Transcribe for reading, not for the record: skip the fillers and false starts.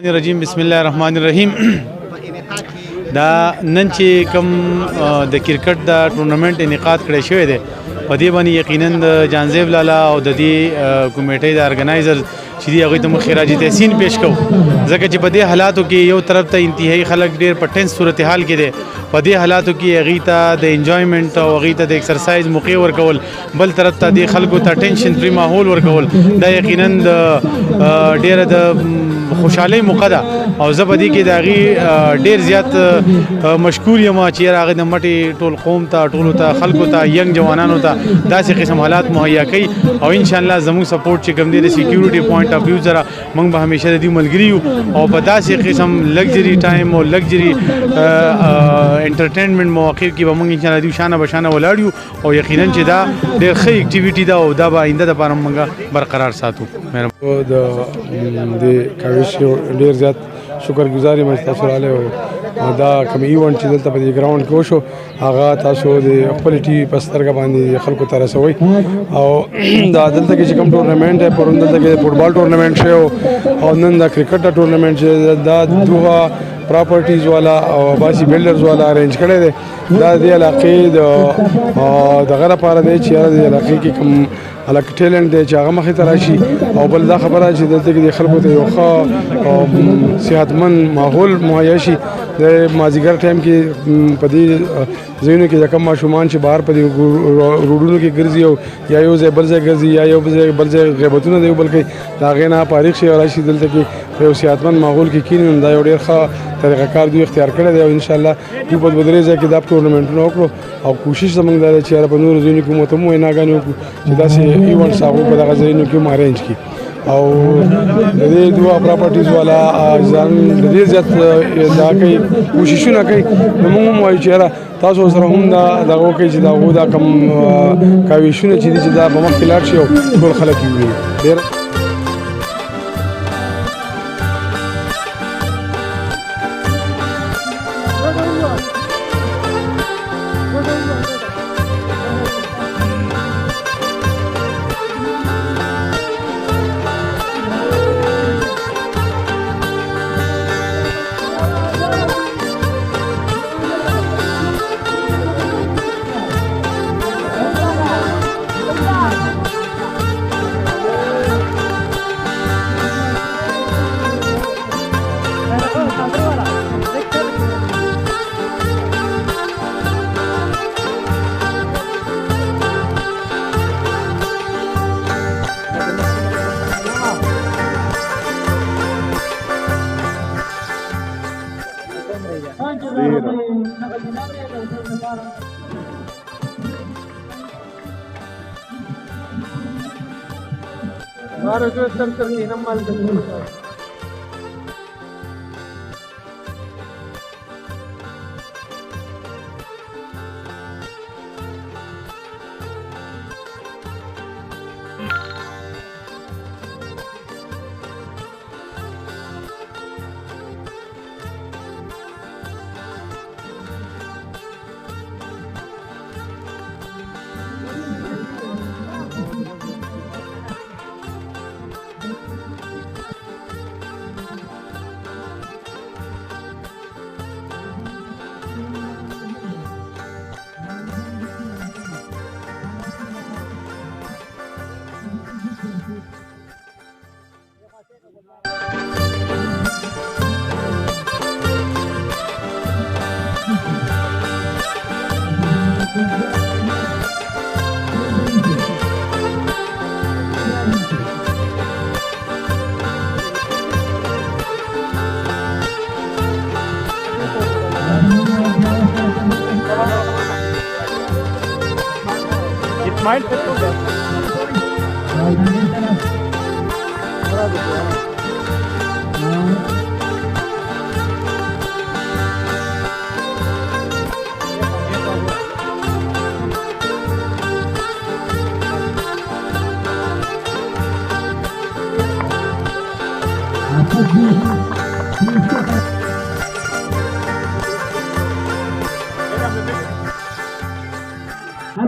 الرجیم بسم الله الرحمن الرحیم دا نن چې کوم د کرکټ د ټورنمنت انعقاد کړی شوی دی په دې باندې یقینا د جانزیب لالا او د دې کمیټې د ارګنایزر چې دی هغه ته مو خراج تحسین پیش کوو ځکه چې په دې حالاتو کې یو طرف ته انتهایی خلک ډیر په ټینس صورتحال کې دی په دې حالاتو کې هغه ته د انجوایمنت او هغه ته د ایکسرسایز موقع ورکول بل طرف ته د خلکو ته ټینشن فری ماحول ورکول دا یقینا د ډیر د خوشحالي موقع ده او زه په دې کې د هغې ډېر زیات مشکور یم چې هغه د مټې ټول قوم ته ټولو ته خلکو ته ینګ جوانانو ته داسې قسم حالات مهیا کوي او انشاءالله زموږ سپورټ چې کوم دی د سیکیورټي پوینټ اف ویو سره موږ به همیشه د دې ملګري یو او په داسې قسم لګجري ټایم او لګجري انټرټینمنټ مواقع کې به موږ انشاءالله د شانه بشانه ولاړ یو او یقینا چې دا ډېر ښه اکټیویټي ده او دا به آینده دپاره موږ برقرار ساتو. ډیر زیات شکرګزار یم چې تاسو راغلي او دا کوم ایونت چې دلته په دې ګراوند کې وشو هغه تاسو د خپل ټي وي په سترګه باندې خلکو ته رسوئ او دا دلته کې چې کوم ټورنمنټ دی پرون دلته کې فوټبال ټورنمنټ شوی او نن د کرکټ ټورنمنټ چې دا دوه پراپرټیز والا او باسي بلډرز والا ارینج کړی دی دا د علاقې د دغه لپاره دی چې د علاقې کې کوم الک ټیلنټ دی چې هغه مخې ته راشي او بل دا خبره چې دلته کې د خلکو ته یو ښه صحتمند ماحول مهیا شي د مازدیګر ټایم کې په دې ځایونو کې د کوم ماشومان چې بهر په دې روډونو کې ګرځي او یا یو ځای بل ځای ګرځي یا یو بل ځای غیبتونه دی بل کوي د هغې نه فارغ شي او راشي دلته کې په یو صحتمند ماحول کې کښېني دا یو ډېر ښه طریقه کار دوی اختیار کړی دی او انشاءالله دوی په دوه درې ځای کې دا ټورنمنټونه وکړو او کوشش زموږ دا دی چې یاره په نورو ځایونو کې مو ته هم ویناګانې وکړو چې داسې ایونټس هغوی په دغه ځایونو کې هم ارینج کړي او د دې دوه پراپرټیز والا ځان ډېر زیات دا کوي کوششونه کوي نو موږ هم وایو چې یاره تاسو سره هم دغه وکړئ چې د هغو دا کوم کاوشونه چې دي چې دا په مخکې لاړ شي او ټول خلک یې وویني ډېر Mind fit हो गया Thank you.